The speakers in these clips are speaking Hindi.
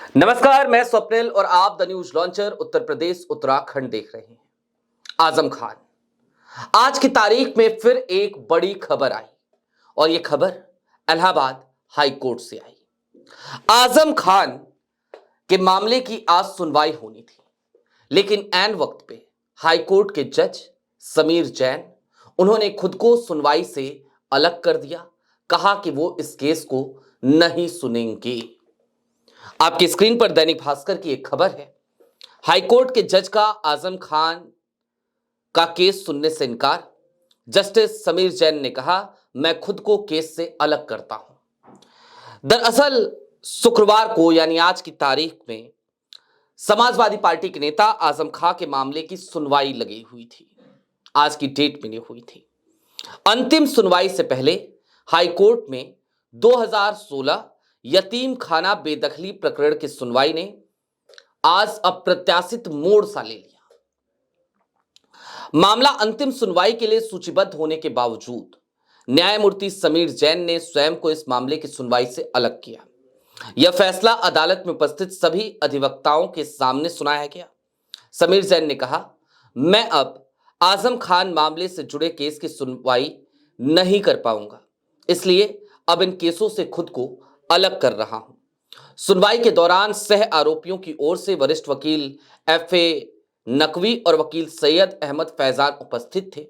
नमस्कार, मैं स्वप्निल और आप the news launcher Uttar Pradesh Uttarakhand देख रहे हैं। आजम खान, आज की तारीख में फिर एक बड़ी खबर आई और यह खबर इलाहाबाद हाई कोर्ट से आई। आजम खान के मामले की आज सुनवाई होनी थी, लेकिन ऐन वक्त पे हाई कोर्ट के जज समीर जैन उन्होंने खुद को सुनवाई से अलग कर दिया। कहा कि वो इस केस को नहीं सुनेंगे। आपकी स्क्रीन पर दैनिक भास्कर की एक खबर है। हाईकोर्ट के जज का आजम खान का केस सुनने से इनकार। जस्टिस समीर जैन ने कहा, मैं खुद को केस से अलग करता हूं। दरअसल शुक्रवार को यानी आज की तारीख में समाजवादी पार्टी के नेता आजम खान के मामले की सुनवाई लगी हुई थी। आज की डेट में हुई थी। अंतिम सुनवाई से पहले हाईकोर्ट में 2016 यतीम खाना बेदखली प्रकरण की सुनवाई ने आज अप्रत्याशित मोड़ सा ले लिया। मामला अंतिम सुनवाई के लिए सूचीबद्ध होने के बावजूद न्यायमूर्ति समीर जैन ने स्वयं को इस मामले की सुनवाई से अलग किया। यह फैसला अदालत में उपस्थित सभी अधिवक्ताओं के सामने सुनाया गया। समीर जैन ने कहा, मैं अब आजम खान मामले से जुड़े केस की सुनवाई नहीं कर पाऊंगा, इसलिए अब इन केसों से खुद को अलग कर रहा हूं। सुनवाई के दौरान सह आरोपियों की ओर से वरिष्ठ वकील एफ.ए. नकवी और वकील सैयद अहमद फैजान उपस्थित थे,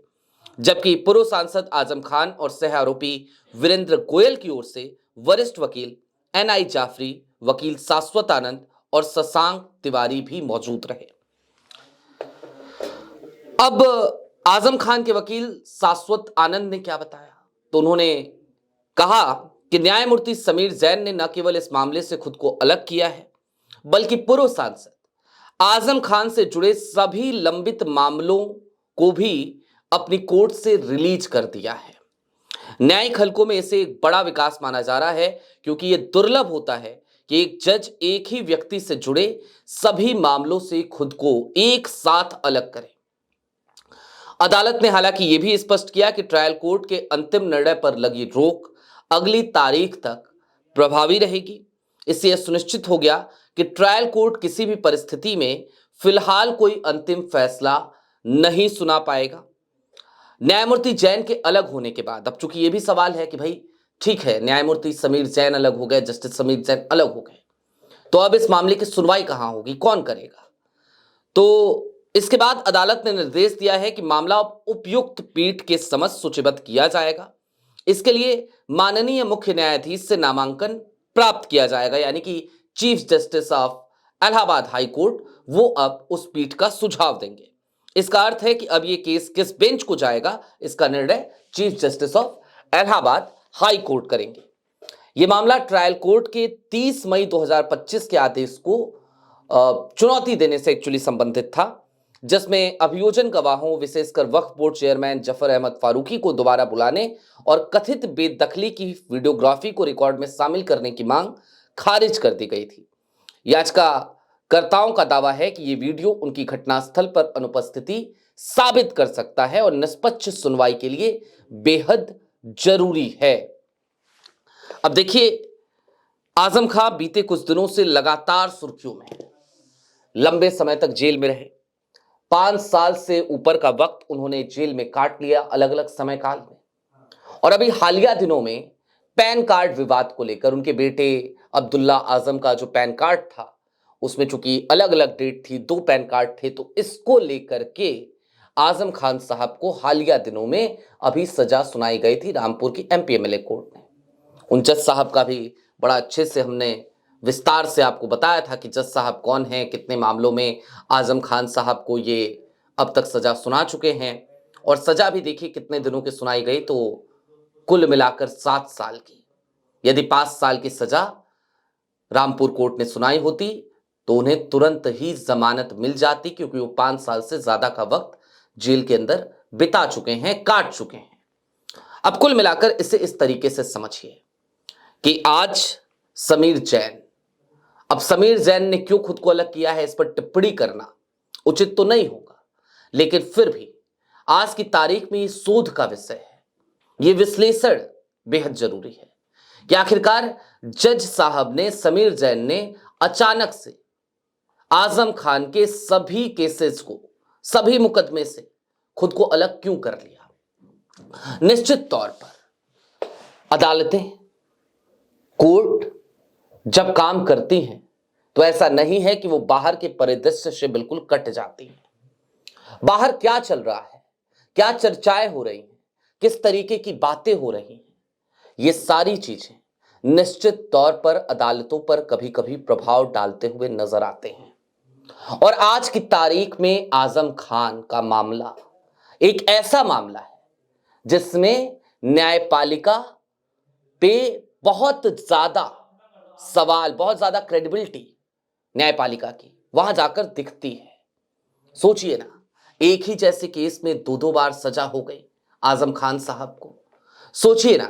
जबकि पूर्व सांसद आजम खान और सह आरोपी वीरेंद्र गोयल की ओर से वरिष्ठ वकील एन.आई. जाफरी, वकील शाश्वत आनंद और शशांक तिवारी भी मौजूद रहे। अब आजम खान के वकील शाश्वत आनंद ने क्या बताया, तो उन्होंने कहा कि न्यायमूर्ति समीर जैन ने न केवल इस मामले से खुद को अलग किया है, बल्कि पूर्व सांसद आजम खान से जुड़े सभी लंबित मामलों को भी अपनी कोर्ट से रिलीज कर दिया है। न्यायिक हलकों में इसे एक बड़ा विकास माना जा रहा है, क्योंकि यह दुर्लभ होता है कि एक जज एक ही व्यक्ति से जुड़े सभी मामलों से खुद को एक साथ अलग करे। अदालत ने हालांकि यह भी स्पष्ट किया कि ट्रायल कोर्ट के अंतिम निर्णय पर लगी रोक अगली तारीख तक प्रभावी रहेगी। इससे यह सुनिश्चित हो गया कि ट्रायल कोर्ट किसी भी परिस्थिति में फिलहाल कोई अंतिम फैसला नहीं सुना पाएगा। न्यायमूर्ति जैन के अलग होने के बाद अब चूंकि यह भी सवाल है कि भाई ठीक है, न्यायमूर्ति समीर जैन अलग हो गए, जस्टिस समीर जैन अलग हो गए, तो अब इस मामले की सुनवाई कहां होगी, कौन करेगा? तो इसके बाद अदालत ने निर्देश दिया है कि मामला उपयुक्त पीठ के समक्ष सूचीबद्ध किया जाएगा। इसके लिए माननीय मुख्य न्यायाधीश से नामांकन प्राप्त किया जाएगा, यानी कि chief justice of Allahabad high court वो अब उस पीठ का सुझाव देंगे। इसका अर्थ है कि अब ये केस किस बेंच को जाएगा, इसका निर्णय chief justice of Allahabad high court करेंगे। यह मामला ट्रायल कोर्ट के 30 मई 2025 के आदेश को चुनौती देने से एक्चुअली संबंधित था, जिसमें अभियोजन गवाहों विशेषकर वक्फ बोर्ड चेयरमैन जफर अहमद फारूकी को दोबारा बुलाने और कथित बेदखली की वीडियोग्राफी को रिकॉर्ड में शामिल करने की मांग खारिज कर दी गई थी। याचिकाकर्ताओं का दावा है कि यह वीडियो उनकी घटनास्थल पर अनुपस्थिति साबित कर सकता है और निष्पक्ष सुनवाई के लिए बेहद जरूरी है। अब देखिए, आजम खान बीते कुछ दिनों से लगातार सुर्खियों में है। लंबे समय तक जेल में रहे, 5 साल से ऊपर का वक्त उन्होंने जेल में काट लिया अलग अलग समय काल में, और अभी हालिया दिनों में पैन कार्ड विवाद को लेकर उनके बेटे अब्दुल्ला आजम का जो पैन कार्ड था उसमें चूंकि अलग अलग डेट थी, 2 पैन कार्ड थे, तो इसको लेकर के आजम खान साहब को हालिया दिनों में अभी सजा सुनाई गई थी रामपुर की एमपी एमएलए कोर्ट ने। उन जज साहब का भी बड़ा अच्छे से हमने विस्तार से आपको बताया था कि जज साहब कौन हैं, कितने मामलों में आजम खान साहब को ये अब तक सजा सुना चुके हैं, और सजा भी देखिए कितने दिनों की सुनाई गई, तो कुल मिलाकर 7 साल की। यदि 5 साल की सजा रामपुर कोर्ट ने सुनाई होती तो उन्हें तुरंत ही जमानत मिल जाती, क्योंकि वो 5 साल से ज्यादा का वक्त जेल के अंदर बिता चुके हैं, काट चुके हैं। अब कुल मिलाकर इसे इस तरीके से समझिए कि आज समीर जैन, अब समीर जैन ने क्यों खुद को अलग किया है, इस पर टिप्पणी करना उचित तो नहीं होगा, लेकिन फिर भी आज की तारीख में ये शोध का विषय है, ये विश्लेषण बेहद जरूरी है कि आखिरकार जज साहब ने, समीर जैन ने अचानक से आजम खान के सभी केसेस को, सभी मुकदमे से खुद को अलग क्यों कर लिया? निश्चित तौर पर अदालतें, कोर्ट जब काम करती हैं तो ऐसा नहीं है कि वो बाहर के परिदृश्य से बिल्कुल कट जाती हैं। बाहर क्या चल रहा है, क्या चर्चाएं हो रही हैं, किस तरीके की बातें हो रही हैं, ये सारी चीजें निश्चित तौर पर अदालतों पर कभी कभी प्रभाव डालते हुए नजर आते हैं। और आज की तारीख में आजम खान का मामला एक ऐसा मामला है जिसमें न्यायपालिका पे बहुत ज्यादा सवाल, बहुत ज्यादा क्रेडिबिलिटी न्यायपालिका की वहां जाकर दिखती है। सोचिए ना, एक ही जैसे केस में दो दो बार सजा हो गई आजम खान साहब को। सोचिए ना,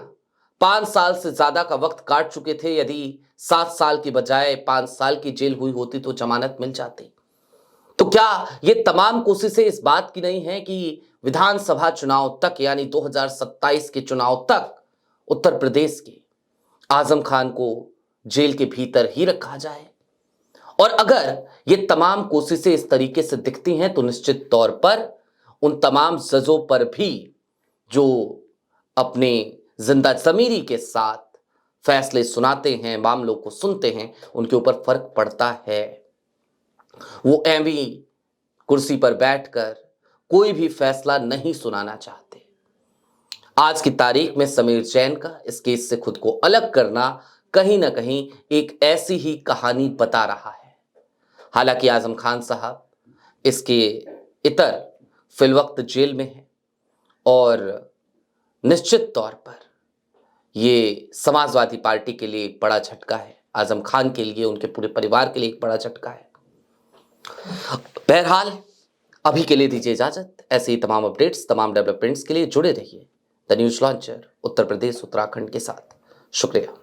5 साल से ज्यादा का वक्त काट चुके थे, यदि 7 साल की बजाय 5 साल की जेल हुई होती तो जमानत मिल जाती। तो क्या ये तमाम कोशिशें इस बात की नहीं है कि विधानसभा चुनाव तक, यानी 2027 के चुनाव तक उत्तर प्रदेश के आजम खान को जेल के भीतर ही रखा जाए? और अगर ये तमाम कोशिशें इस तरीके से दिखती हैं तो निश्चित तौर पर उन तमाम जजों पर भी जो अपने जिंदा ज़मीरी के साथ फैसले सुनाते हैं, मामलों को सुनते हैं, उनके ऊपर फर्क पड़ता है। वो एवी कुर्सी पर बैठकर कोई भी फैसला नहीं सुनाना चाहते। आज की तारीख में समीर जैन का इस केस से खुद को अलग करना कहीं ना कहीं एक ऐसी ही कहानी बता रहा है। हालांकि आजम खान साहब इसके इतर फिलवक्त जेल में हैं और निश्चित तौर पर ये समाजवादी पार्टी के लिए एक बड़ा झटका है, आजम खान के लिए, उनके पूरे परिवार के लिए एक बड़ा झटका है। बहरहाल अभी के लिए दीजिए इजाजत। ऐसे ही तमाम अपडेट्स, तमाम डेवलपमेंट्स के लिए जुड़े रहिए the news launcher Uttar Pradesh Uttarakhand के साथ। शुक्रिया।